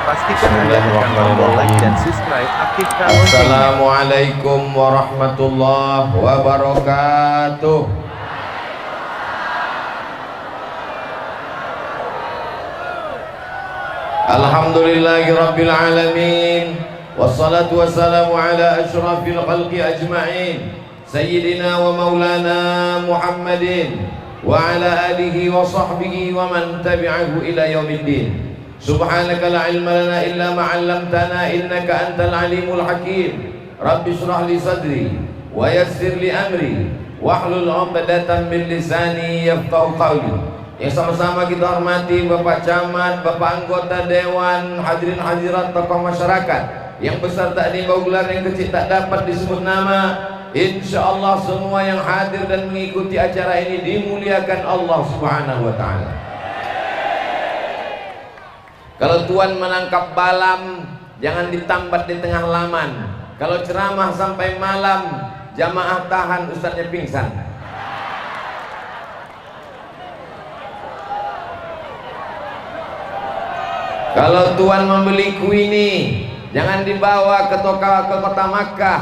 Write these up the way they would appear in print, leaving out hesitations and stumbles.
Pastikan Anda tekan tombol like dan subscribe, aktifkan loncengnya. Assalamualaikum warahmatullahi wabarakatuh. Alhamdulillahi rabbil alamin, wassalatu wassalamu ala asyrafil khalqi ajma'in, sayyidina wa maulana Muhammadin wa ala alihi wa sahbihi wa man tabi'ahu ila yaumiddin. Subhanaka la ilma lana illa ma 'allamtana innaka antal alimul hakim. Rabbi shrah li sadri wa yassir li amri wahlul 'uqdatam min lisani yafqahu qawli. Yang sama-sama kita hormati Bapak Camat, Bapak anggota dewan, hadirin hadirat tokoh masyarakat yang besar tak dibawa gelar, yang kecil tak dapat disebut nama. Insyaallah semua yang hadir dan mengikuti acara ini dimuliakan Allah Subhanahu wa taala. Kalau Tuhan menangkap balam, jangan ditambat di tengah laman. Kalau ceramah sampai malam, jamaah tahan, ustadznya pingsan. Kalau Tuhan membeli kuini, jangan dibawa ke kota Makkah.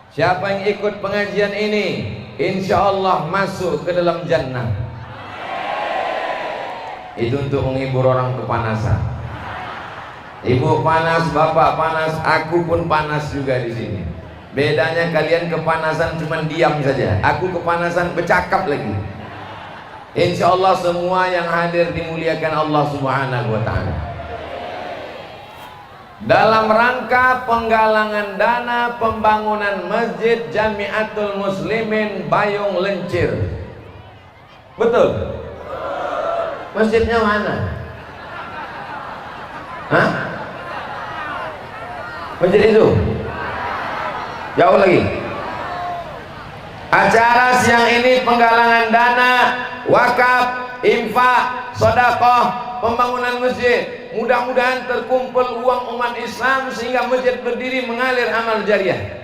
Siapa yang ikut pengajian ini, insya Allah masuk ke dalam jannah. Itu untuk menghibur orang kepanasan. Ibu panas, bapak panas, aku pun panas juga di sini. Bedanya kalian kepanasan cuma diam saja, aku kepanasan bercakap lagi. Insya Allah semua yang hadir dimuliakan Allah Subhanahu wa taala. Dalam rangka penggalangan dana pembangunan Masjid Jamiatul Muslimin Bayung Lencir. Betul? Masjidnya mana? Hah? Masjid itu? Jauh lagi. Acara siang ini penggalangan dana, wakaf, infak, sedekah, pembangunan masjid. Mudah-mudahan terkumpul uang umat Islam sehingga masjid berdiri mengalir amal jariah.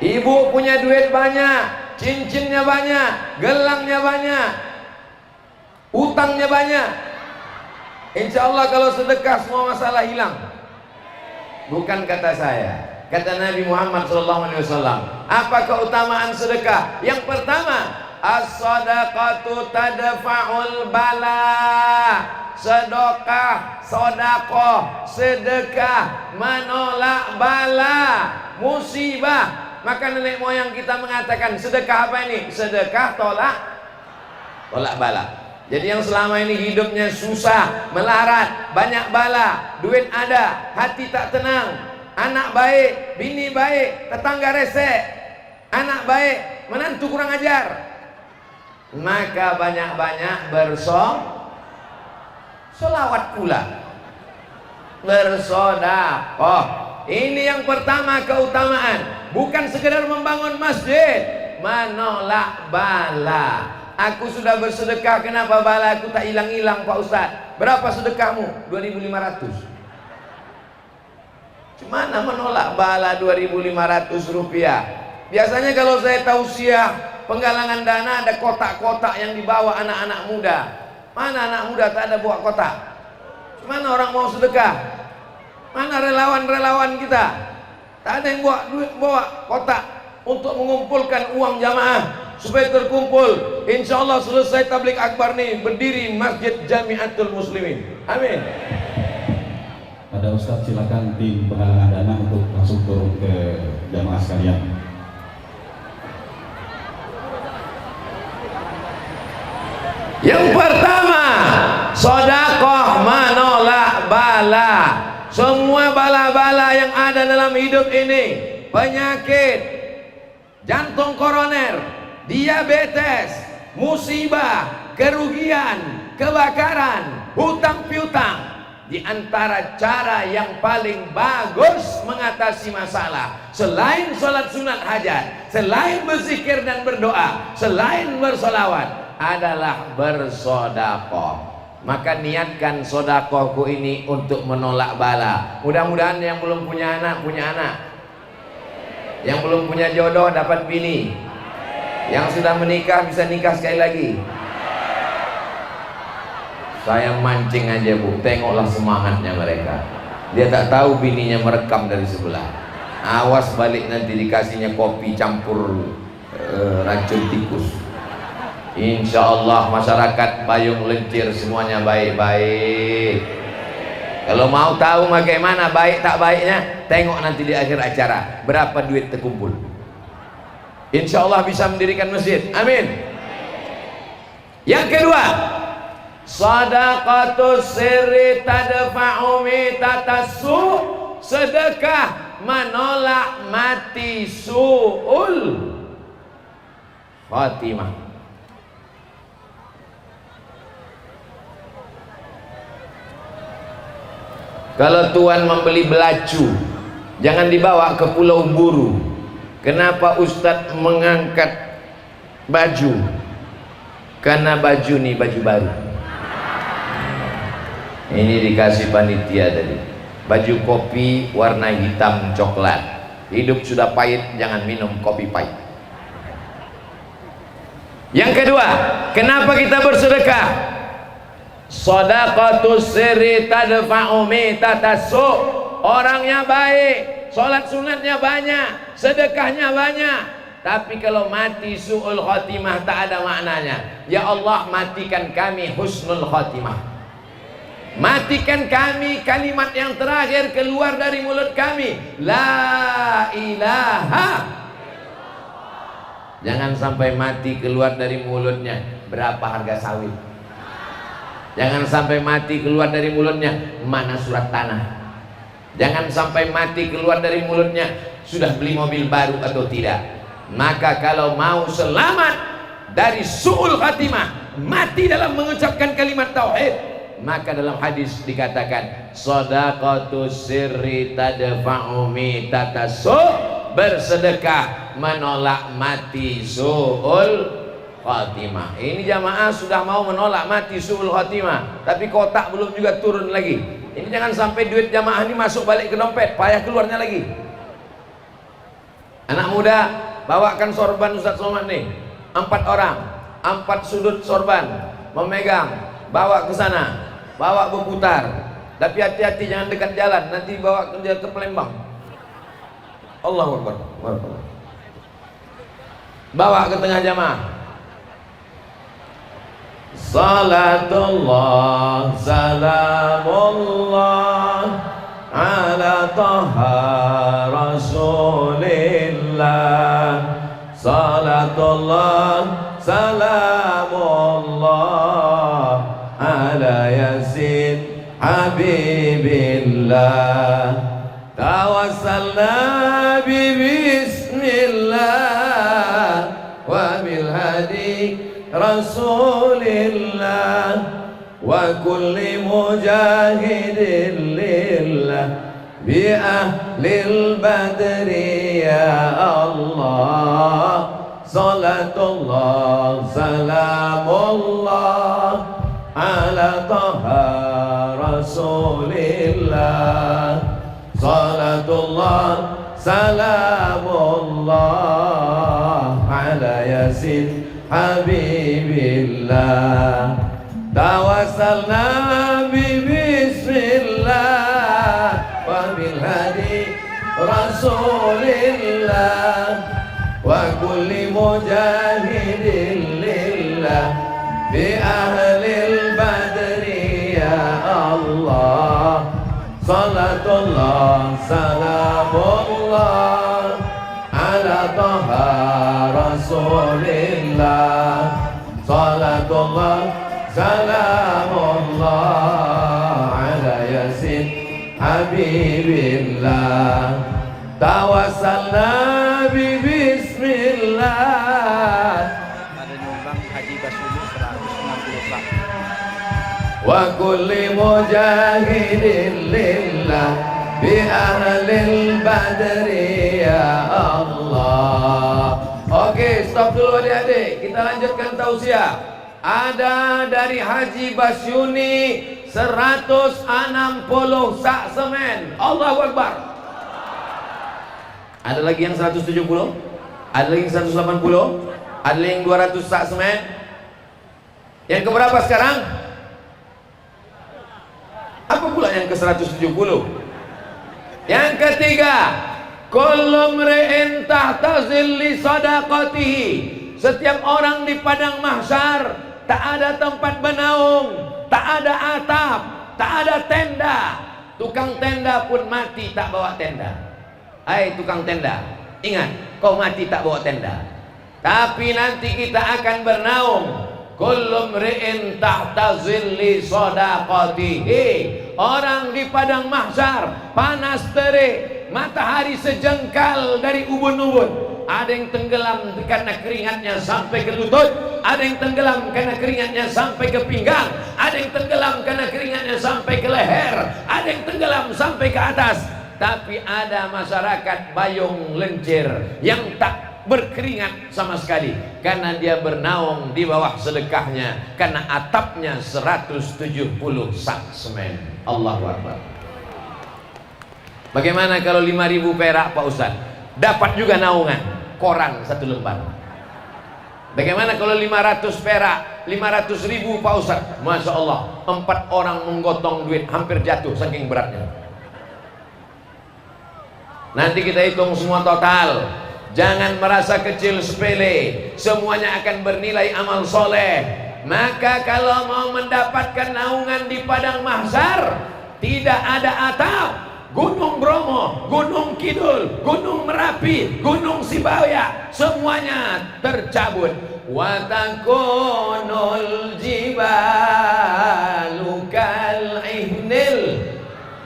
Ibu punya duit banyak, cincinnya banyak, gelangnya banyak, utangnya banyak. Insya Allah kalau sedekah semua masalah hilang. Bukan kata saya, kata Nabi Muhammad SAW. Apa keutamaan sedekah? Yang pertama, as-sadaqatu tadfa'ul bala. Sedekah, sedekah, sedekah menolak bala, musibah. Maka nenek moyang kita mengatakan sedekah apa ini? Sedekah tolak bala. Jadi yang selama ini hidupnya susah, melarat, banyak bala, duit ada, hati tak tenang, anak baik, bini baik, tetangga resek, anak baik, menantu kurang ajar, maka banyak-banyak bersolawat pula, bersedekah. Ini yang pertama keutamaan, bukan sekedar membangun masjid, menolak bala. Aku sudah bersedekah, kenapa bala aku tak hilang-hilang Pak Ustaz? Berapa sedekahmu? 2.500. Gimana menolak bala 2.500 rupiah? Biasanya kalau saya tausiah penggalangan dana ada kotak-kotak yang dibawa anak-anak muda. Mana anak muda tak ada bawa kotak? Mana orang mau sedekah? Mana relawan-relawan kita? Tak ada yang bawa kotak untuk mengumpulkan uang jamaah supaya terkumpul. Insya Allah selesai tabligh akbar nih berdiri Masjid Jamiatul Muslimin. Amin. Ada Ustadz, silakan tim penggalangan dana untuk langsung turun ke jamaah sekalian. Yang pertama, sedekah menolak bala. Semua bala-bala yang ada dalam hidup ini, penyakit jantung koroner, diabetes, musibah, kerugian, kebakaran, hutang piutang. Di antara cara yang paling bagus mengatasi masalah, selain sholat sunat hajat, selain berzikir dan berdoa, selain bersolawat, adalah bersedekah. Maka niatkan sedekahku ini untuk menolak bala. Mudah-mudahan yang belum punya anak, punya anak. Yang belum punya jodoh dapat bini. Yang sudah menikah bisa nikah sekali lagi. Saya mancing aja Bu, tengoklah semangatnya mereka. Dia tak tahu bininya merekam dari sebelah. Awas balik nanti dikasihnya kopi campur racun tikus. Insya Allah masyarakat Payung Lencir semuanya baik-baik. Kalau mau tahu bagaimana baik tak baiknya, tengok nanti di akhir acara berapa duit terkumpul. Insya Allah bisa mendirikan masjid. Amin. Yang kedua, sadaqatus sirri tadfa'u mitatassu, sedekah menolak mati su'ul khatimah. Kalau tuan membeli belacu, jangan dibawa ke Pulau Buru. Kenapa Ustadz mengangkat baju? Karena baju nih baju baru. Ini dikasih panitia tadi. Baju kopi warna hitam coklat. Hidup sudah pahit, jangan minum kopi pahit. Yang kedua, kenapa kita bersedekah? Shadaqatus sirri tadfa'u mitatassu. Orangnya baik, sholat sunatnya banyak, sedekahnya banyak, tapi kalau mati su'ul khatimah tak ada maknanya. Ya Allah, matikan kami husnul khatimah. Matikan kami kalimat yang terakhir keluar dari mulut kami, la ilaha. Jangan sampai mati keluar dari mulutnya berapa harga sawit. Jangan sampai mati keluar dari mulutnya mana surat tanah. Jangan sampai mati keluar dari mulutnya sudah beli mobil baru atau tidak. Maka kalau mau selamat dari su'ul khatimah, mati dalam mengucapkan kalimat tauhid, maka dalam hadis dikatakan shadaqatus sirri tadfa'u mitatassu, bersedekah menolak mati su'ul khatimah. Ini jamaah sudah mau menolak mati su'ul khatimah, tapi kotak belum juga turun lagi. Ini jangan sampai duit jamaah ini masuk balik ke dompet, payah keluarnya lagi. Anak muda, bawakan sorban Ustaz Somad nih, 4 orang, 4 sudut sorban, memegang, bawa ke sana, bawa berputar. Tapi hati-hati jangan dekat jalan, nanti bawa ke Palembang. Allahu Akbar. Bawa ke tengah jamaah. Salatullah salamullah ala taha rasulillah. Salatullah salamullah ala yasin habibillah. Tawassalna bismillah wa bil hadi Rasulillah wa kulli mujahidin lillah bi ahlil badri ya Allah. Salatullah salamullah ala taha Rasulillah. Salatullah salamullah ala yasin habibillah. Tawassalna bi bismillah wa bil hadi Rasulillah wa kulli mujahidin lillah bi ahlil badri ya Allah. Salatullah salamullah ala taha Rasulillah. Salatullah salamullah ala yasin habibillah. Tawassalna bi bismillah Pada nyumbang Haji Basuli 160 Pak. wa kulli mujahidin lillah bi ahlil badri ya Allah. Oke, stop dulu adik-adik, kita lanjutkan tausiah. Ada dari Haji Basyuni 160 sak semen. Allahu Akbar. Ada lagi yang 170? Ada lagi yang 180? Ada lagi yang 200 sak semen? Yang keberapa sekarang? Apa pula yang ke-170? Yang ketiga, kullu mri'in tahta zilli sadaqatihi. Setiap orang di padang mahsyar tak ada tempat bernaung, tak ada atap, tak ada tenda. Tukang tenda pun mati tak bawa tenda. Hai tukang tenda, ingat, kau mati tak bawa tenda. Tapi nanti kita akan bernaung. Kullu mri'in tahta zilli sadaqatihi. Orang di padang mahsyar panas terik, matahari sejengkal dari ubun-ubun. Ada yang tenggelam karena keringatnya sampai ke lutut, ada yang tenggelam karena keringatnya sampai ke pinggang, ada yang tenggelam karena keringatnya sampai ke leher, ada yang tenggelam sampai ke atas. Tapi ada masyarakat Bayung Lencir yang tak berkeringat sama sekali karena dia bernaung di bawah sedekahnya, karena atapnya 170 sak semen. Allahu Akbar. Bagaimana kalau 5.000 perak Pak Ustaz? Dapat juga naungan, koran 1 lembar. Bagaimana kalau 500 perak, 500.000 Pak Ustaz? Masya Allah, 4 orang menggotong duit hampir jatuh saking beratnya. Nanti kita hitung semua total. Jangan merasa kecil sepele, semuanya akan bernilai amal soleh. Maka kalau mau mendapatkan naungan di padang mahsyar, tidak ada atap, Gunung Bromo, Gunung Kidul, Gunung Merapi, Gunung Sibaya, semuanya tercabut. Wa takunul jibalu kal ihnil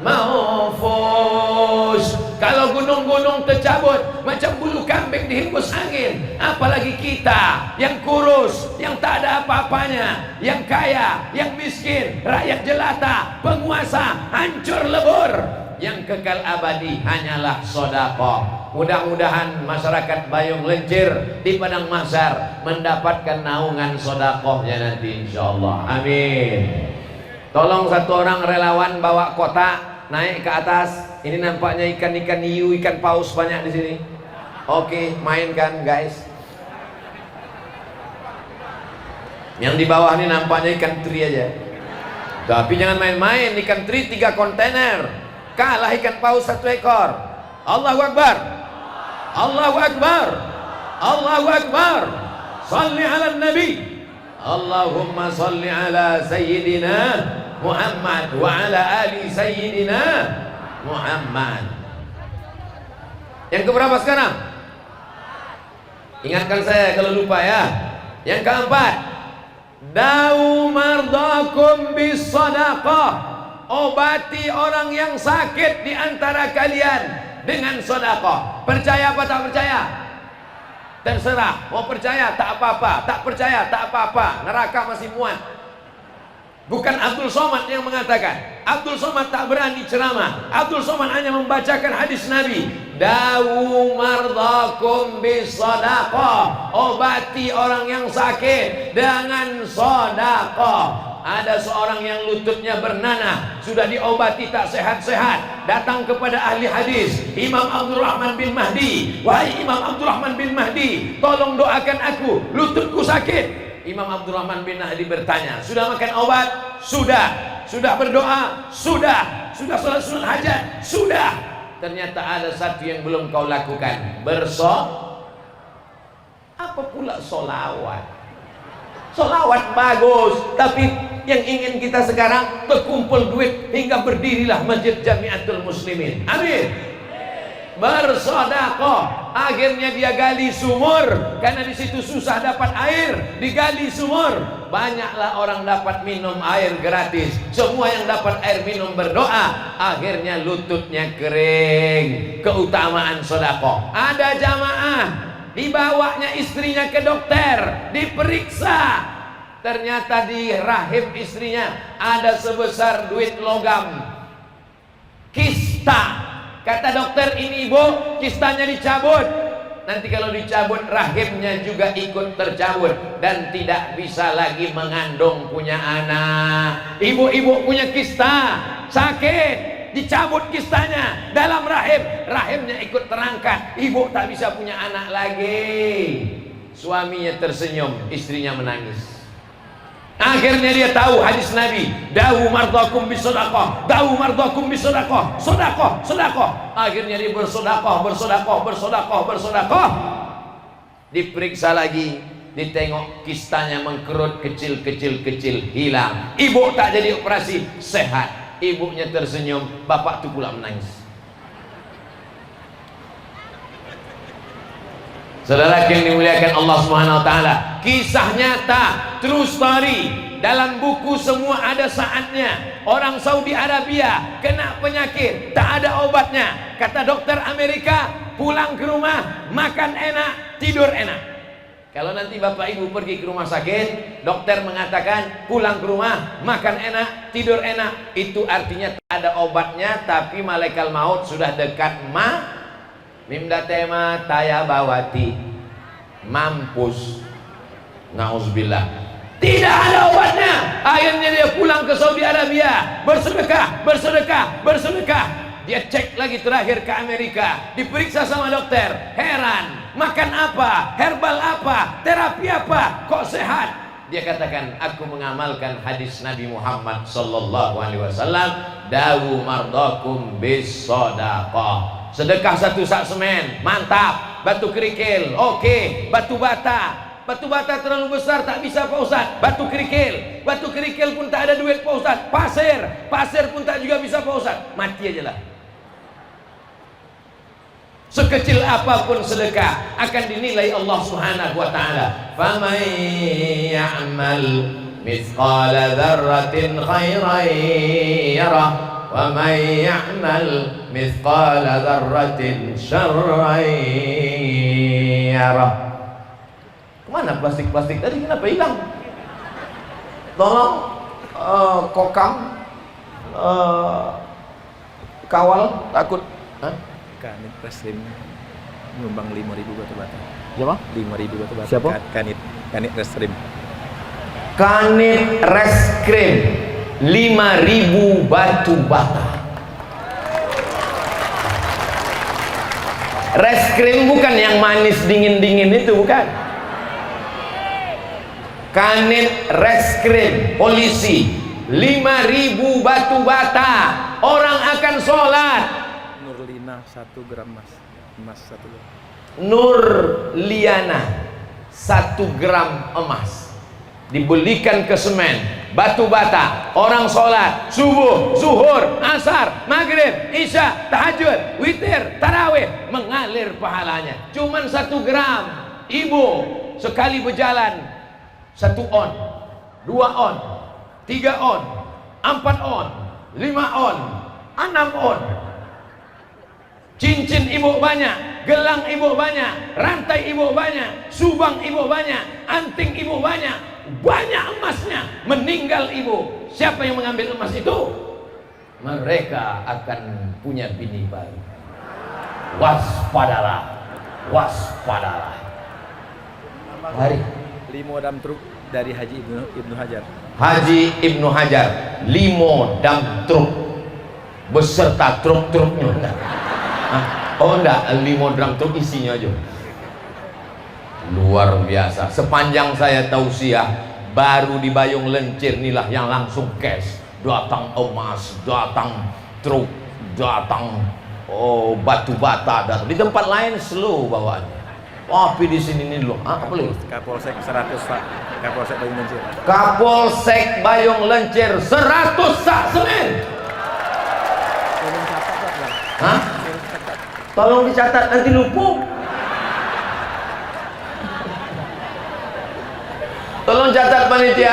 mahfuz. Kalau gunung-gunung tercabut macam bulu kambing dihembus angin, apalagi kita yang kurus, yang tak ada apa-apanya, yang kaya, yang miskin, rakyat jelata, penguasa, hancur lebur. Yang kekal abadi hanyalah sedekah. Mudah-mudahan masyarakat Bayung Lencir di padang mahsyar mendapatkan naungan sedekahnya nanti insyaallah. Amin. Tolong satu orang relawan bawa kotak naik ke atas. Ini nampaknya ikan-ikan hiu, ikan paus banyak di sini. Oke, mainkan guys. Yang di bawah ini nampaknya ikan teri aja. Tapi jangan main-main, ikan teri 3 kontainer. Kalah ikan paus 1 ekor. Allahu Akbar. Allahu Akbar. Allahu Akbar. Salli ala Nabi. Allahumma salli ala Sayyidina Muhammad wa ala ali Sayyidina Muhammad. Yang keberapa sekarang? Ingatkan saya kalau lupa ya. Yang keempat, dau mardakum bis sadaqah. Obati orang yang sakit di antara kalian dengan sedekah. Percaya apa tak percaya? Terserah. Mau percaya tak apa-apa, tak percaya tak apa-apa. Neraka masih muat. Bukan Abdul Somad yang mengatakan. Abdul Somad tak berani ceramah. Abdul Somad hanya membacakan hadis Nabi. Dawu mardakum bis sadaqah. Obati orang yang sakit dengan sedekah. Ada seorang yang lututnya bernanah, sudah diobati tak sehat-sehat, datang kepada ahli hadis, Imam Abdurrahman bin Mahdi. Wahai Imam Abdurrahman bin Mahdi, tolong doakan aku, lututku sakit. Imam Abdurrahman bin Mahdi bertanya, sudah makan obat? Sudah. Sudah berdoa? Sudah. Sudah salat sunat hajat? Sudah. Ternyata ada satu yang belum kau lakukan. Apa pula solawat? Solawat bagus, tapi yang ingin kita sekarang berkumpul duit hingga berdirilah Masjid Jamiatul Muslimin. Amin. Bersedekah, akhirnya dia gali sumur karena di situ susah dapat air, digali sumur. Banyaklah orang dapat minum air gratis. Semua yang dapat air minum berdoa, akhirnya lututnya kering. Keutamaan sedekah. Ada jamaah dibawanya istrinya ke dokter, diperiksa, ternyata di rahim istrinya ada sebesar duit logam, kista. Kata dokter, ini ibu, kistanya dicabut. Nanti kalau dicabut, rahimnya juga ikut tercabut dan tidak bisa lagi mengandung, punya anak. Ibu-ibu punya kista, sakit, dicabut kistanya dalam rahim, rahimnya ikut terangkat, ibu tak bisa punya anak lagi. Suaminya tersenyum, istrinya menangis. Akhirnya dia tahu hadis Nabi, dawu mardakum bisodaqah, dawu mardakum bisodaqah, sodaqah, sodaqah. Akhirnya dia bersodakoh, bersodakoh, bersodakoh, bersodakoh. Diperiksa lagi, ditengok kistanya mengkerut, kecil, hilang. Ibu tak jadi operasi, sehat. Ibunya tersenyum, bapak tu pula menangis. Saudara yang dimuliakan Allah Subhanahu wa taala, kisah nyata, true story. Dalam buku semua ada saatnya. Orang Saudi Arabia kena penyakit, tak ada obatnya. Kata dokter Amerika, pulang ke rumah, makan enak, tidur enak. Kalau nanti bapak ibu pergi ke rumah sakit, dokter mengatakan pulang ke rumah, makan enak, tidur enak, itu artinya tak ada obatnya, tapi malaikat maut sudah dekat. Mimda tema taya bawati mampus, nauzubillah, tidak ada obatnya. Akhirnya dia pulang ke Saudi Arabia, bersedekah, bersedekah, bersedekah. Dia cek lagi terakhir ke Amerika, diperiksa sama dokter, heran, makan apa, herbal apa, terapi apa, kok sehat? Dia katakan, aku mengamalkan hadis Nabi Muhammad sallallahu alaihi wasallam, dawu mardakum bis sadaqah. Sedekah 1 sak semen, mantap. Batu kerikil, oke. Batu bata, batu bata terlalu besar, tak bisa Pak Ustaz. Batu kerikil, batu kerikil pun tak ada duit Pak Ustaz. Pasir, pasir pun tak juga bisa Pak Ustaz. Mati aja lah. Sekecil apapun sedekah akan dinilai Allah Subhanahu wa taala. Faman ya'mal mithqala dzarratin khairan yarah wa man ya'mal mithqala dzarratin syarran yarah. Kemana plastik-plastik tadi, kenapa hilang? Tolong kokang kawal, takut. Hah? Kanit Reskrim nyumbang 5.000 batu bata. Siapa? 5.000 batu bata. Siapa? Kanit Reskrim. Kanit Reskrim 5.000 batu bata. Reskrim bukan yang manis dingin-dingin itu, bukan. Kanit Reskrim polisi 5.000 batu bata. Orang akan sholat. Nurlina 1 gram emas 1 gram. Nurliana 1 gram emas dibelikan ke semen, batu bata, orang sholat subuh, zuhur, asar, maghrib, isya, tahajud, witir, tarawih, mengalir pahalanya. Cuman 1 gram. Ibu sekali berjalan 1 on, 2 on, 3 on, 4 on, 5 on, 6 on. Cincin ibu banyak, gelang ibu banyak, rantai ibu banyak, subang ibu banyak, anting ibu banyak, banyak emasnya. Meninggal ibu, siapa yang mengambil emas itu? Mereka akan punya bini baru. Waspadalah, waspadalah. Hari 5 dam truk dari Haji Ibnu Hajar. Haji Ibnu Hajar 5 dam truk beserta truk-truknya. Oh enggak, 5 drum truk isinya aja. Luar biasa. Sepanjang saya tausiah, baru di Bayung Lencir inilah yang langsung cash. Datang emas, datang truk, datang batu bata, datang. Di tempat lain slow bawaannya. Tapi di sini nih loh, apa lagi? Kapolsek 100 Pak. Kapolsek Bayung Lencir. Kapolsek Bayung Lencir 100 sak semen. Tolong catat Pak. Hah? Tolong dicatat, nanti lupa. Tolong catat panitia.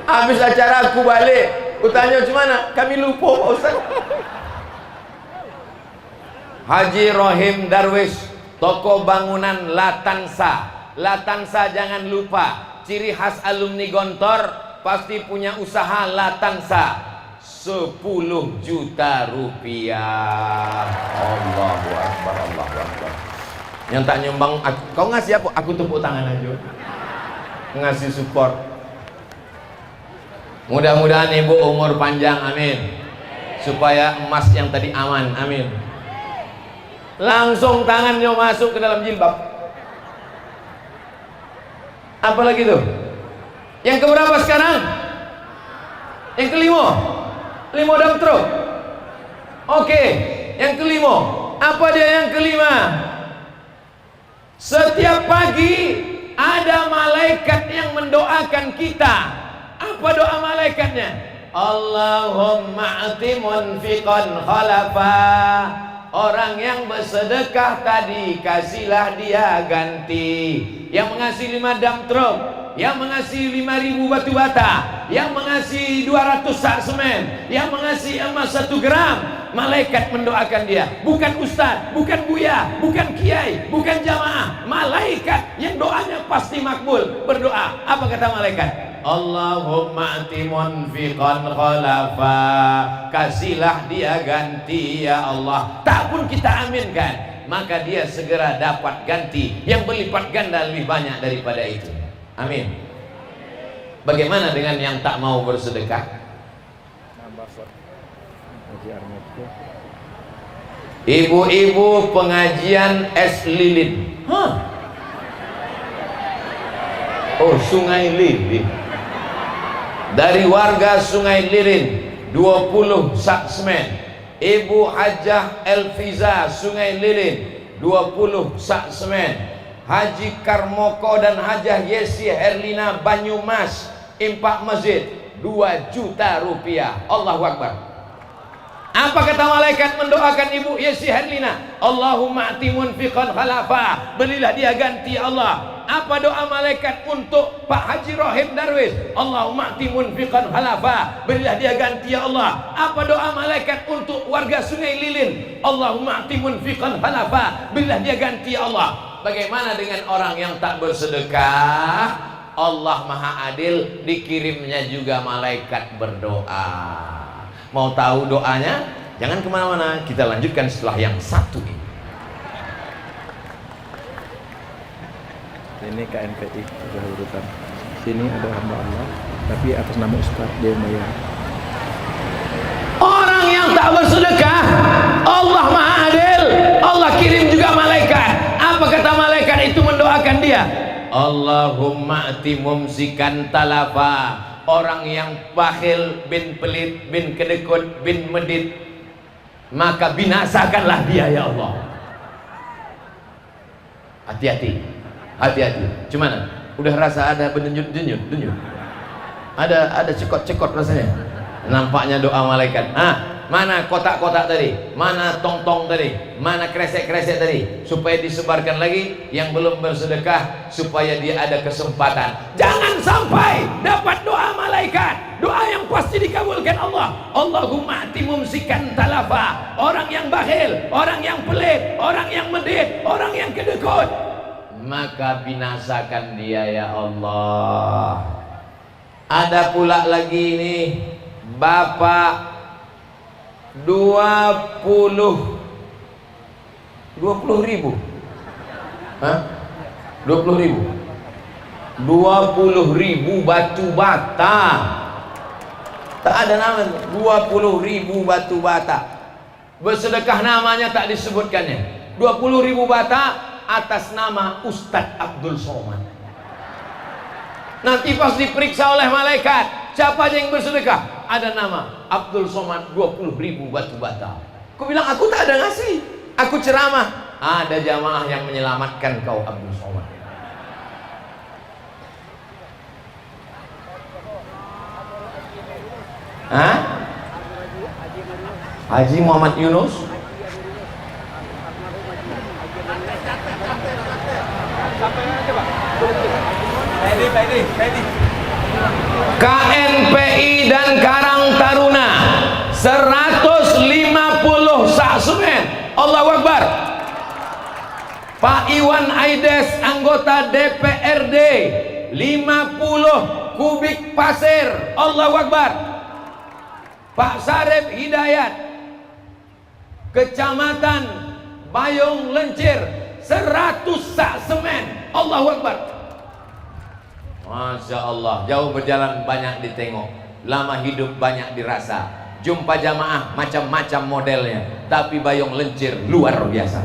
Habis acara aku balik, aku tanya macam mana? Kami lupa Pak Ustaz. Haji Rohim Darwish, toko bangunan Latansa. Latansa jangan lupa, ciri khas alumni Gontor pasti punya usaha Latansa. 10 juta rupiah. Allahu Akbar, Allahu Akbar. Yang tak nyumbang, kau ngasih apa? Aku tepuk tangan aja. Ngasih support. Mudah-mudahan ibu umur panjang, amin. Supaya emas yang tadi aman, amin. Langsung tangannya masuk ke dalam jilbab. Apalagi tuh? Yang keberapa sekarang? Yang kelima, 5 dam truk. Oke, yang kelima. Apa dia yang kelima? Setiap pagi ada malaikat yang mendoakan kita. Apa doa malaikatnya? Allahumma ati munfiqan khalafa. Orang yang bersedekah tadi, kasihlah dia ganti. Yang mengasih 5 dam truk, yang mengasih 5.000 batu bata, yang mengasih 200 sak semen, yang mengasih emas 1 gram, malaikat mendoakan dia. Bukan ustaz, bukan buya, bukan kiai, bukan jamaah. Malaikat yang doanya pasti makbul berdoa. Apa kata malaikat? Allahumma ati munfiqan khalafa. Kasihlah dia ganti ya Allah. Tak pun kita aminkan, maka dia segera dapat ganti yang berlipat ganda lebih banyak daripada itu. Amin. Bagaimana dengan yang tak mau bersedekah? Ibu-ibu pengajian es lilin. Oh, Sungai Lilin. Dari warga Sungai Lilin 20 sak semen. Ibu Hajah Elfiza Sungai Lilin 20 sak semen. Haji Karmoko dan Hajah Yesi Herlina Banyumas impak masjid 2 juta rupiah. Allahu Akbar. Apa kata malaikat mendoakan Ibu Yesi Herlina? Allahumma ati munfiqan khalafa. Berilah dia ganti Allah. Apa doa malaikat untuk Pak Haji Rohim Darwis? Allahumma ati munfiqan khalafa. Berilah dia ganti ya Allah. Apa doa malaikat untuk warga Sungai Lilin? Allahumma ati munfiqan khalafa. Berilah dia ganti ya Allah. Bagaimana dengan orang yang tak bersedekah? Allah Maha Adil, dikirimnya juga malaikat berdoa. Mau tahu doanya? Jangan kemana-mana, kita lanjutkan setelah yang satu ini. Ini KNPI sudah urutan. Sini ada hamba Allah, tapi atas nama Ustaz dia bayar. Orang yang tak bersedekah, Allah Maha Adil, Allah kirim juga malaikat. Apa kata malaikat itu mendoakan dia? Allahumma ati mumsikan talafa. Orang yang bakhil, bin pelit, bin kedekut, bin medit, maka binasakanlah dia ya Allah. Hati-hati, hati-hati. Cuman udah rasa ada denyut-denyut. Ada cekot-cekot rasanya. Nampaknya doa malaikat. Mana kotak-kotak tadi? Mana tong-tong tadi? Mana kresek-kresek tadi? Supaya disebarkan lagi yang belum bersedekah, supaya dia ada kesempatan. Jangan sampai dapat doa malaikat, doa yang pasti dikabulkan Allah. Allahumma ati mumsikan talafa. Orang yang bakhil, orang yang pelit, orang yang medit, orang yang kedekut, maka binasakan dia ya Allah. Ada pula lagi ini Bapak 20.000 Hah? 20.000 batu bata. Tak ada nama 20.000 batu bata. Bersedekah namanya tak disebutkannya. 20.000 bata atas nama Ustadz Abdul Somad. Nanti pas diperiksa oleh malaikat, siapa aja yang bersedekah? Ada nama Abdul Somad 20.000 batu bata. Aku bilang aku tak ada ngasih, aku ceramah. Ada jamaah yang menyelamatkan kau Abdul Somad. Hah? Haji Muhammad Yunus? KNPI dan Karang Taruna 150 sak semen. Allahu Akbar. Pak Iwan Aides anggota DPRD 50 kubik pasir. Allahu Akbar. Pak Sarip Hidayat Kecamatan Bayung Lencir 100 sak semen. Allahu Akbar. Masya Allah, jauh berjalan banyak ditengok, lama hidup banyak dirasa. Jumpa jamaah macam-macam modelnya, tapi Bayung Lencir luar biasa.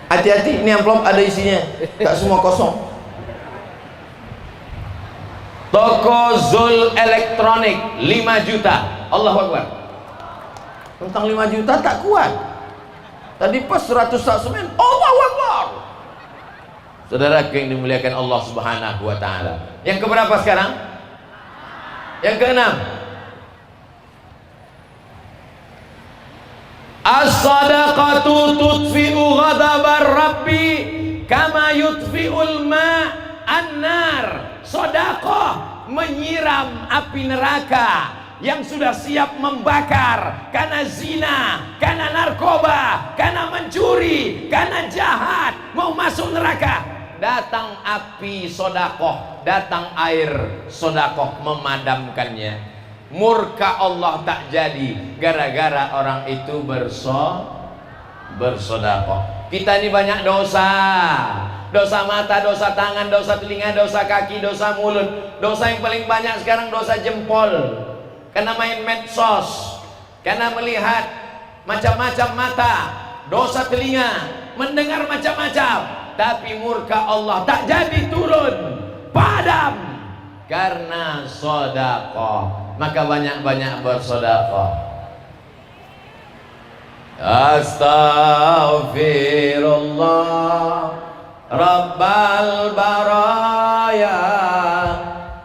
Hati-hati, ini amplop ada isinya, tak semua kosong. Toko Zul Elektronik 5 juta. Allahu Akbar. Tentang 5 juta tak kuat. Tadi pas 100 sak semen. Allahu Akbar. Saudara yang dimuliakan Allah Subhanahu wa taala. Yang keberapa sekarang? Yang keenam. As-sadaqatu tudfi'u ghadabar rabbi kama yudfi'ul ma an-nar. Sedekah menyiram api neraka yang sudah siap membakar karena zina, karena narkoba, karena mencuri, karena jahat, mau masuk neraka. Datang api sedekah, datang air sedekah memadamkannya. Murka Allah tak jadi gara-gara orang itu bersedekah. Kita ini banyak dosa. Dosa mata, dosa tangan, dosa telinga, dosa kaki, dosa mulut. Dosa yang paling banyak sekarang dosa jempol. Karena main medsos, karena melihat macam-macam mata, dosa telinga, mendengar macam-macam. Tapi murka Allah tak jadi turun, padam karena sedekah. Maka banyak-banyak bersedekah. Astaghfirullah Rabbal baraya,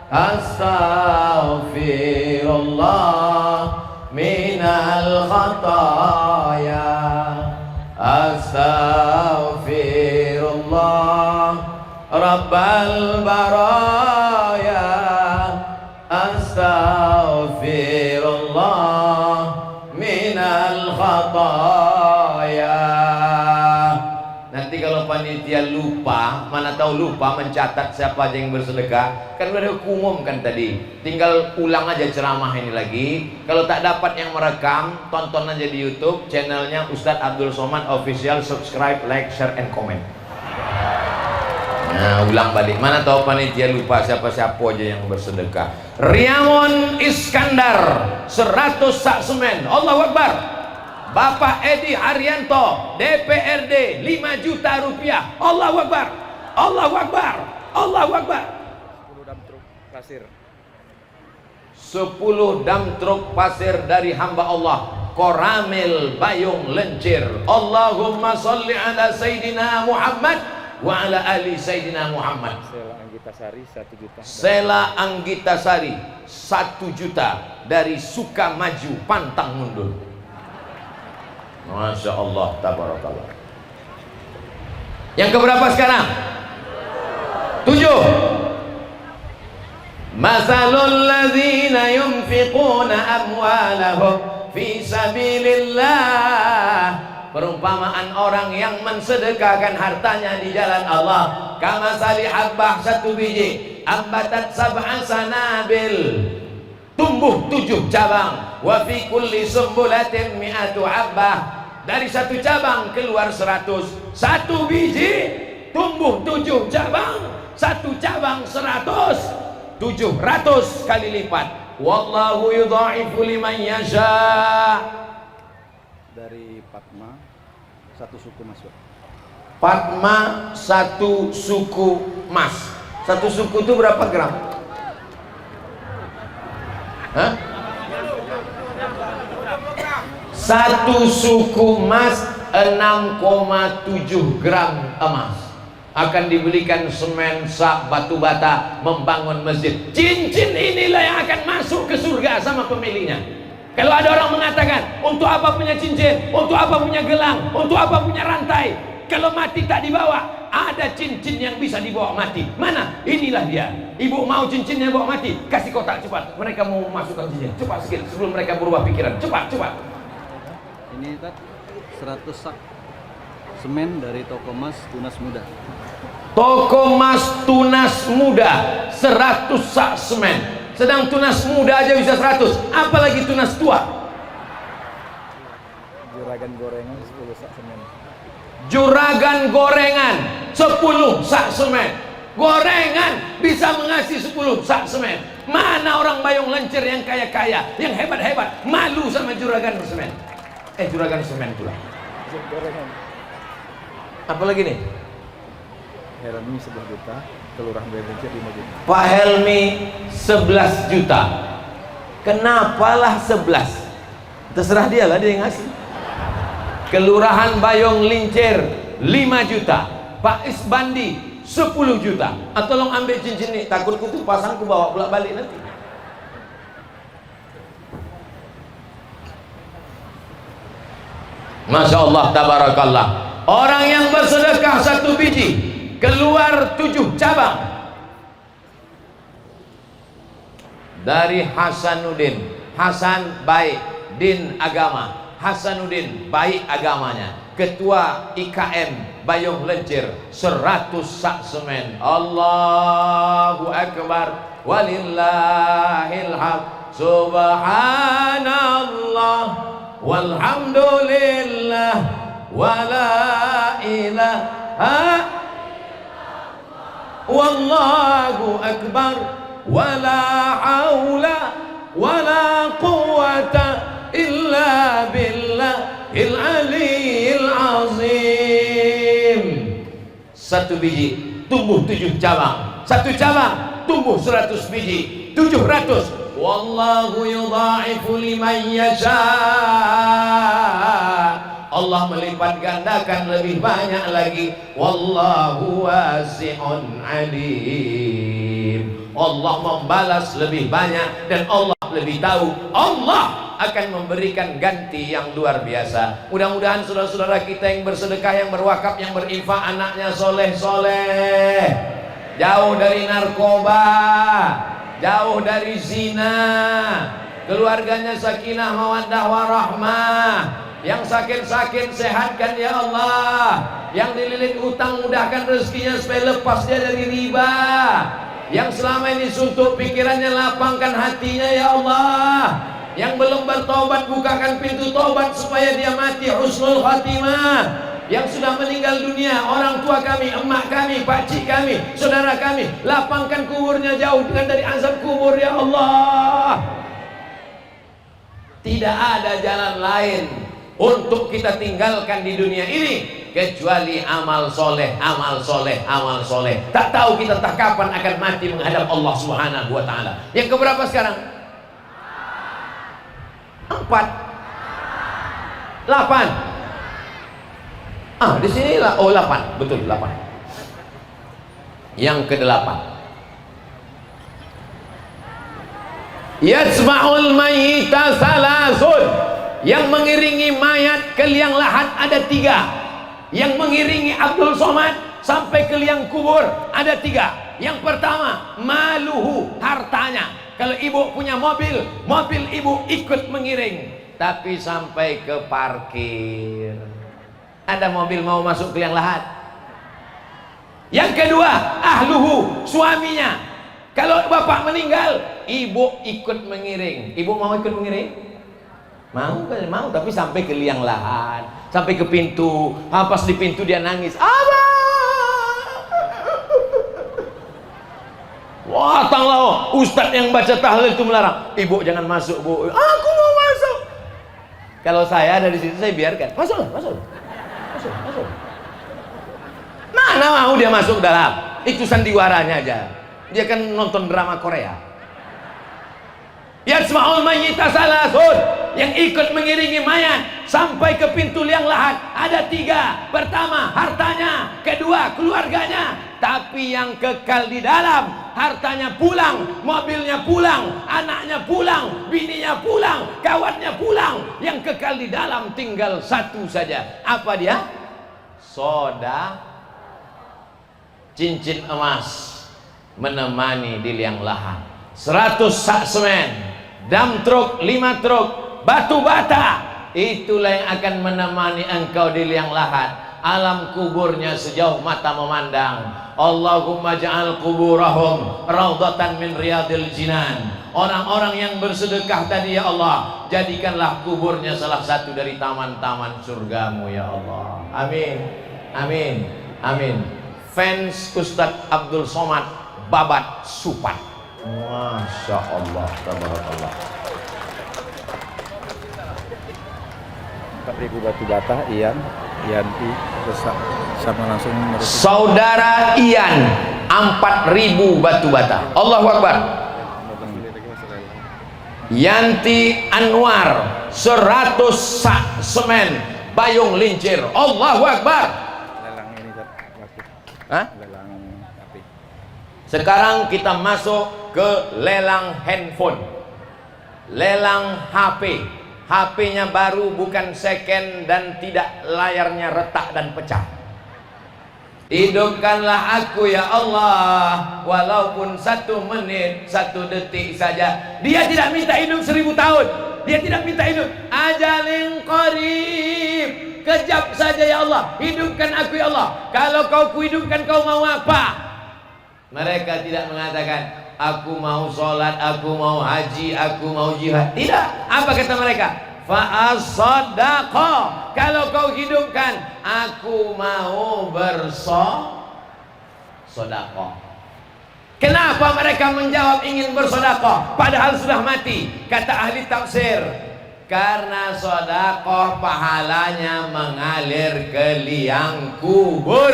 astaghfirullah minal khataya, astaghfirullah Rabbal baraya, astaghfirullah minal khataya. Nanti kalau panitia lupa, mana tahu lupa mencatat siapa aja yang bersedekah, kan udah diumumkan tadi. Tinggal ulang aja ceramah ini lagi. Kalau tak dapat yang merekam, tonton aja di YouTube channelnya Ustadz Abdul Somad Official. Subscribe, like, share, and comment. Nah, ulang balik. Mana tahu panitia lupa siapa-siapa aja yang bersedekah. Riamon Iskandar 100 sak semen. Allahu Akbar. Bapak Edi Haryanto DPRD 5 juta rupiah. Allahu Akbar. Allahu Akbar. Allahu Akbar. 10 dam truk pasir. 10 dam truk pasir dari hamba Allah Koramil Bayung Lencir. Allahumma salli ala Sayyidina Muhammad wa ala ali Sayyidina Muhammad. Sela Anggitasari 1 juta. Sela Anggitasari 1 juta dari Sukamaju pantang mundur. Masya Allah, tabarakallah. Yang keberapa sekarang? 7. Masalul ladzina yunfiquna amwalahum fi sabilillah. Perumpamaan orang yang mensedekahkan hartanya di jalan Allah. Kamasali habbah 1 biji, ambatat sab'a sanabil, tumbuh 7 cabang. Wa fi kulli sumbulatin mi'atu habbah. Dari 1 cabang keluar 100. 1 biji tumbuh 7 cabang. 1 cabang 100. 700 kali lipat. Wallahu yudha'ifu liman yasha. Dari Fatma 1 suku masuk. Fatma 1 suku mas. 1 suku itu berapa gram? Hah? 1 suku emas 6,7 gram emas akan dibelikan semen, sak, batu bata, membangun masjid. Cincin inilah yang akan masuk ke surga sama pemiliknya. Kalau ada orang mengatakan, untuk apa punya cincin, untuk apa punya gelang, untuk apa punya rantai, kalau mati tak dibawa. Ada cincin yang bisa dibawa mati. Mana? Inilah dia. Ibu mau cincinnya bawa mati, kasih kotak cepat. Mereka mau masukkan cincin cepat sikit sebelum mereka berubah pikiran. Cepat, cepat. Ini Tat 100 sak semen dari toko emas Tunas Muda. Toko emas Tunas Muda 100 sak semen. Sedang Tunas Muda aja bisa 100, apalagi Tunas tua. Juragan gorengan 10 sak semen. Juragan gorengan 10 sak semen. Gorengan bisa mengasih 10 sak semen. Mana orang Bayung Lencir yang kaya-kaya, yang hebat-hebat, malu sama juragan semen. Juragan semen pula. Gorengan. Apalagi nih? Helmi 11 juta. Kelurahan Belincir 5 juta. Pak Helmi 11 juta. Kenapalah 11? Terserah dia lah, dia yang ngasih. Kelurahan Bayong Lincir 5 juta. Pak Isbandi 10 juta. Tolong ambil cincin ini, takutku tuh pasangku bawa bolak balik nanti. Masya Allah, tabarakallah. Orang yang bersedekah 1 biji keluar 7 cabang. Dari Hasanuddin. Hasan baik, din agama. Hasanuddin baik agamanya. Ketua IKM Bayong Lincir 100 sak semen. Allahu Akbar walillahil hamd. Subhanallah walhamdulillah wala ilaha wallahu akbar wala haula wala quwwata illa billahil aliyil azim. 1 biji tumbuh 7 cabang. 1 cabang tumbuh 100 biji, 700. Wallahu yudha'ifu liman yasha. Allah melipat gandakan lebih banyak lagi. Wallahu wasi'un alim. Allah membalas lebih banyak dan Allah lebih tahu. Allah akan memberikan ganti yang luar biasa. Mudah-mudahan saudara-saudara kita yang bersedekah, yang berwakaf, yang berinfak, anaknya soleh-soleh, jauh dari narkoba, jauh dari zina, keluarganya sakinah mawaddah warahmah. Yang sakit-sakit sehatkan ya Allah. Yang dililit utang mudahkan rezekinya supaya lepas dia dari riba. Yang selama ini suntuk pikirannya lapangkan hatinya ya Allah. Yang belum bertobat bukakan pintu tobat supaya dia mati husnul khatimah. Yang sudah meninggal dunia, orang tua kami, emak kami, pakcik kami, saudara kami, lapangkan kuburnya, jauhkan dari azab kubur ya Allah. Tidak ada jalan lain untuk kita tinggalkan di dunia ini kecuali amal soleh, amal soleh, amal soleh. Tak tahu kita tak kapan akan mati menghadap Allah Subhanahu wa Ta'ala. Yang keberapa sekarang? 4, 8. Di sini lah, 8, betul 8. Yang ke-8. Yasma'ul mayyita salasun. Yang mengiringi mayat ke liang lahat ada 3. Yang mengiringi Abdul Somad sampai ke liang kubur ada 3. Yang pertama, maluhu, hartanya. Kalau ibu punya mobil, mobil ibu ikut mengiring, tapi sampai ke parkir. Ada mobil mau masuk ke liang lahat. Yang kedua, ahluhu, suaminya. Kalau bapak meninggal, ibu ikut mengiring. Ibu mau ikut mengiring? Mau, tapi sampai ke liang lahat, sampai ke pintu. Pas di pintu dia nangis. Abah! Wah, tanglah, ustadz yang baca tahlil itu melarang. Ibu jangan masuk, bu. Aku mau masuk. Kalau saya dari situ saya biarkan. Masuk. Mana mau dia masuk dalam? Itu sandiwaranya aja. Dia kan nonton drama Korea. Yasma'ul mayyita salasun. Yang ikut mengiringi mayat sampai ke pintu liang lahat ada 3. Pertama, hartanya. Kedua, keluarganya. Tapi yang kekal di dalam, hartanya pulang, mobilnya pulang, anaknya pulang, bininya pulang, kawannya pulang. Yang kekal di dalam tinggal 1 saja. Apa dia? Soda, cincin emas menemani di liang lahat. 100 sak semen, dam truk, 5 truk, batu bata. Itulah yang akan menemani engkau di liang lahat. Alam kuburnya sejauh mata memandang. Allahumma ja'al kuburahum raudhatan min riyadil jinan. Orang-orang yang bersedekah tadi ya Allah, jadikanlah kuburnya salah satu dari taman-taman surgamu ya Allah. Amin. Amin. Amin. Fans Ustadz Abdul Somad Babat Supat. Masya Allah, tabarakallah. 4.000 batu bata, Yanti, terus sama langsung Saudara Ian 4.000 batu bata. Allahu Akbar. Yanti Anwar 100 sak semen Bayung Lincir. Allahu Akbar. Lelang ini laku. Hah? Lelang HP. Sekarang kita masuk ke lelang handphone, lelang HP. HP-nya baru, bukan second, dan tidak layarnya retak dan pecah. Hidupkanlah aku ya Allah, walaupun 1 menit, 1 detik saja. Dia tidak minta hidup 1000 tahun. Dia tidak minta hidup ajalin qarib, kejap saja ya Allah. Hidupkan aku ya Allah. Kalau kau kuhidupkan, kau mau apa? Mereka tidak mengatakan aku mau sholat, aku mau haji, aku mau jihad. Tidak. Apa kata mereka? Fa'as-sadaqa. Kalau kau hidupkan, aku mau bersedekah. Kenapa mereka menjawab ingin bersedekah padahal sudah mati? Kata ahli tafsir, karena sedekah pahalanya mengalir ke liang kubur.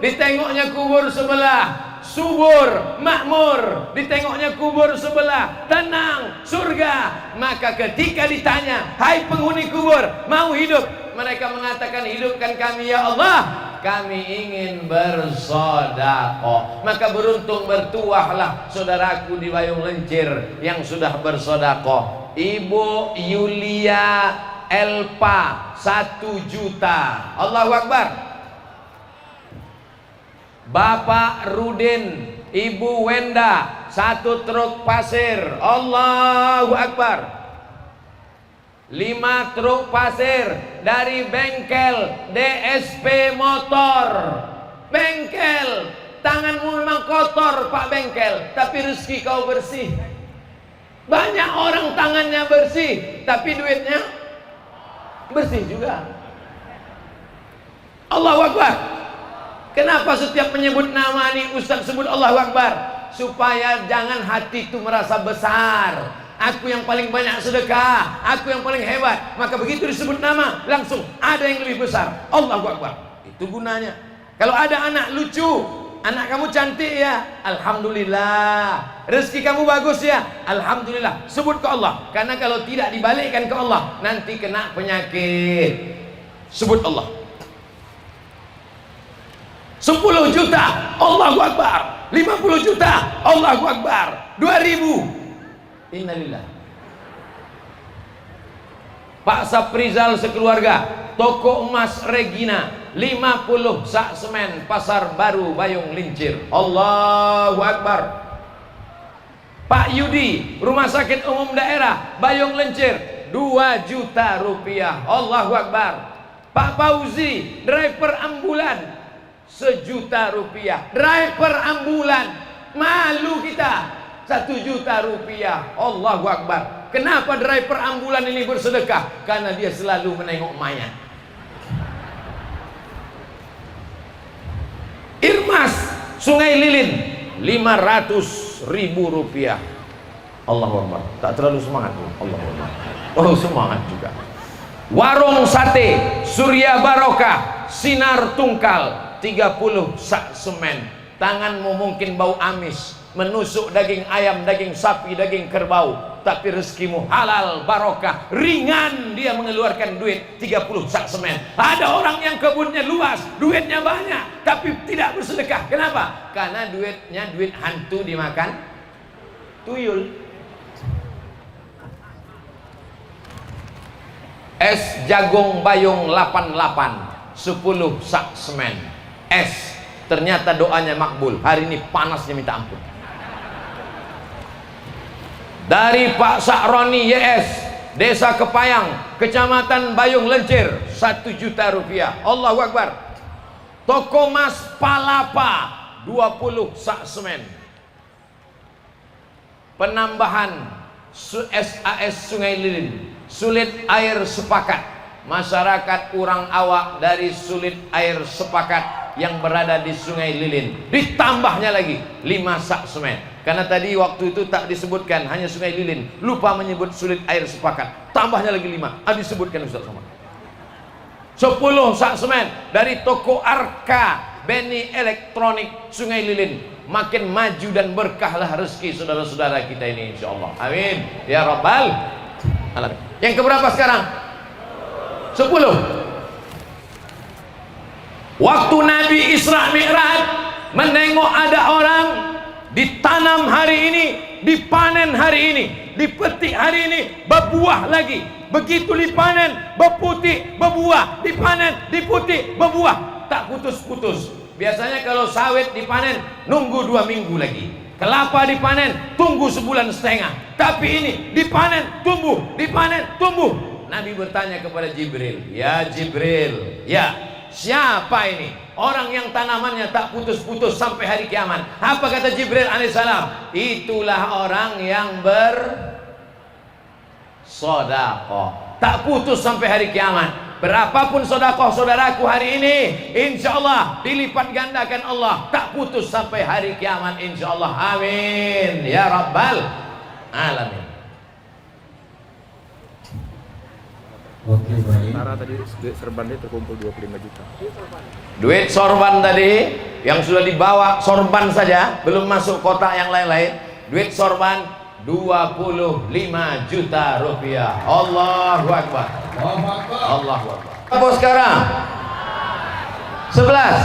Ditengoknya kubur sebelah subur, makmur. Ditengoknya kubur sebelah tenang, surga. Maka ketika ditanya, hai penghuni kubur, mau hidup? Mereka mengatakan, hidupkan kami ya Allah, kami ingin bersedekah. Maka beruntung bertuahlah saudaraku di Bayung Lincir yang sudah bersedekah. Ibu Yulia Elpa 1 juta. Allahu Akbar. Bapak Rudin, Ibu Wenda 1 truk pasir. Allahu Akbar. 5 truk pasir dari bengkel DSP Motor. Bengkel, tanganmu memang kotor Pak Bengkel, tapi rezeki kau bersih. Banyak orang tangannya bersih, tapi duitnya bersih juga. Allahu Akbar. Kenapa setiap menyebut nama ini Ustaz sebut Allahu Akbar? Supaya jangan hati itu merasa besar. Aku yang paling banyak sedekah, aku yang paling hebat. Maka begitu disebut nama, langsung ada yang lebih besar. Allahu Akbar. Itu gunanya. Kalau ada anak lucu, anak kamu cantik ya, alhamdulillah. Rezeki kamu bagus ya, alhamdulillah. Sebut ke Allah. Karena kalau tidak dibalikkan ke Allah, nanti kena penyakit. Sebut Allah. 10 juta, Allahu Akbar. 50 juta, Allahu Akbar. 2000, innalillah. Pak Saprizal sekeluarga, toko emas Regina 50 sak semen, Pasar Baru Bayung Lincir. Allahu Akbar. Pak Yudi, Rumah Sakit Umum Daerah Bayung Lincir 2 juta rupiah. Allahu Akbar. Pak Fauzi, driver ambulan 1 juta rupiah. Driver ambulan, malu kita, 1 juta rupiah. Allahu Akbar. Kenapa driver ambulan ini bersedekah? Karena dia selalu menengok mayat. Irmas Sungai Lilin 500.000 rupiah. Allahu Akbar. Tak terlalu semangat. Allahu Akbar. Oh, semangat juga. Warung sate Surya Barokah Sinar Tungkal 30 sak semen. Tanganmu mungkin bau amis, menusuk daging ayam, daging sapi, daging kerbau, tapi rezekimu halal, barokah, ringan. Dia mengeluarkan duit 30 sak semen. Ada orang yang kebunnya luas, duitnya banyak, tapi tidak bersedekah. Kenapa? Karena duitnya duit hantu dimakan tuyul. Es jagung Bayung 88 10 sak semen. Es, ternyata doanya makbul. Hari ini panasnya minta ampun. Dari Pak Sakroni YS, Desa Kepayang, Kecamatan Bayung Lincir 1 juta rupiah. Allahu Akbar. Toko Mas Palapa 20 sak semen. Penambahan SAS Sungai Lilin, Sulit Air Sepakat. Masyarakat Urang Awak dari Sulit Air Sepakat yang berada di Sungai Lilin, ditambahnya lagi 5 sak semen. Karena tadi waktu itu tak disebutkan, hanya Sungai Lilin, lupa menyebut Sulit Air Sepakat, tambahnya lagi 5. Disebutkan Ustaz Somad. 10 sak semen dari toko Arka Beni Elektronik Sungai Lilin. Makin maju dan berkahlah rezeki saudara-saudara kita ini insyaallah. Amin ya rabbal alamin. Yang keberapa sekarang? 10. Waktu Nabi Isra Mi'raj menengok ada orang ditanam hari ini, dipanen hari ini, dipetik hari ini, berbuah lagi. Begitu dipanen, berputik, berbuah, dipanen, diputik, berbuah, tak putus-putus. Biasanya kalau sawit dipanen nunggu 2 minggu lagi. Kelapa dipanen tunggu 1,5 bulan. Tapi ini dipanen tumbuh, dipanen tumbuh. Nabi bertanya kepada Jibril, "Ya Jibril, ya, siapa ini orang yang tanamannya tak putus-putus sampai hari kiamat?" Apa kata Jibril alaihissalam? Itulah orang yang bersedekah, tak putus sampai hari kiamat. Berapapun sedekah saudaraku hari ini, insya Allah dilipat gandakan Allah, tak putus sampai hari kiamat insya Allah. Amin ya rabbal alamin. Oke, baik. Tara tadi duit serban dia terkumpul 25 juta. Duit sorban tadi yang sudah dibawa sorban saja, belum masuk kotak yang lain-lain. Duit sorban 25 juta rupiah. Allahu Akbar. Allahu Akbar. Apa sekarang? 11.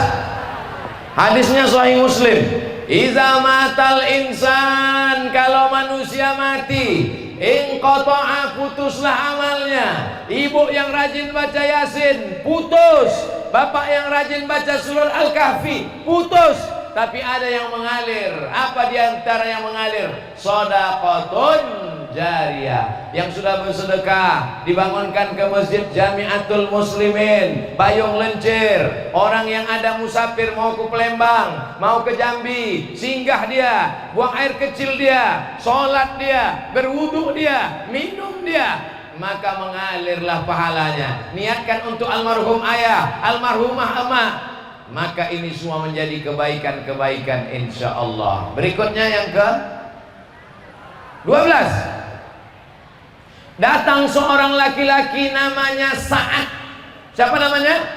Hadisnya Sahih Muslim. Iza matal insan, kalau manusia mati, inqata'a, putuslah amalnya. Ibu yang rajin baca Yasin, putus. Bapak yang rajin baca surah Al-Kahfi, putus. Tapi ada yang mengalir. Apa diantara yang mengalir? Shadaqatun jariyah, yang sudah bersedekah, dibangunkan ke masjid Jamiatul Muslimin Bayung Lencir. Orang yang ada musafir mau ke Palembang, mau ke Jambi, singgah dia, buang air kecil dia, sholat dia, berwudu dia, minum dia, maka mengalirlah pahalanya. Niatkan untuk almarhum ayah, almarhumah emak, maka ini semua menjadi kebaikan-kebaikan insya Allah. Berikutnya yang ke 12. Datang seorang laki-laki namanya Sa'ad. Siapa namanya?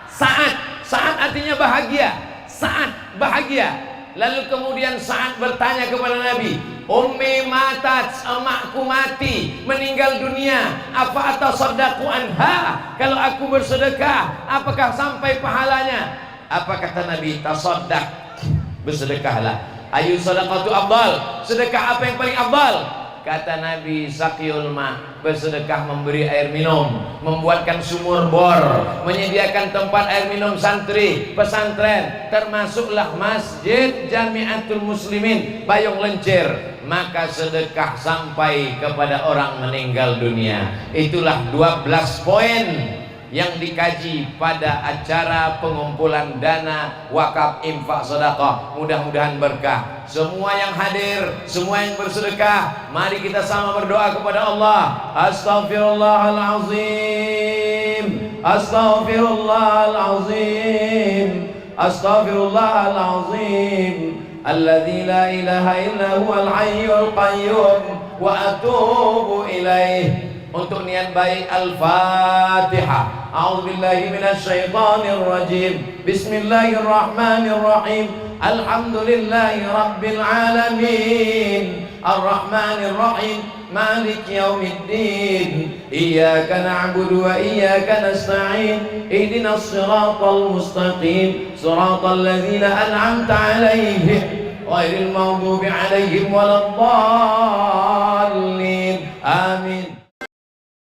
Sa'ad. Sa'ad artinya bahagia. Sa'ad, bahagia. Lalu kemudian Sa'ad bertanya kepada Nabi, "Ummi matat, emakku mati, meninggal dunia. Apa atasaddaqu anha? Kalau aku bersedekah, apakah sampai pahalanya?" Apa kata Nabi? Tasaddaq, bersedekahlah. Ayu sadaqatu afdal, sedekah apa yang paling afdal? Kata Nabi, saqiyul ma, bersedekah memberi air minum, membuatkan sumur bor, menyediakan tempat air minum santri, pesantren, termasuklah Masjid Jamiatul Muslimin Bayung Lencir. Maka sedekah sampai kepada orang meninggal dunia. Itulah 12 poin yang dikaji pada acara pengumpulan dana wakaf infak sedekah. Mudah-mudahan berkah. Semua yang hadir, semua yang bersedekah, mari kita sama berdoa kepada Allah. Astaghfirullahalazim, astaghfirullahalazim, astaghfirullahalazim, alladzi la ilaha illa huwal hayyul qayyum, wa atubu ilaih. Untuk niat baik Al-Fatihah. A'udzubillahi minasyaitonir rajim. Bismillahirrahmanirrahim. Alhamdulillahi rabbil alamin. Ar-Rahmanir Rahim. Malik yaumiddin. Iyyaka na'budu wa iyyaka nasta'in. Ihdinas siratal mustaqim. Siratal ladzina an'amta 'alaihim ghairil maghdubi 'alaihim waladdallin. Amin.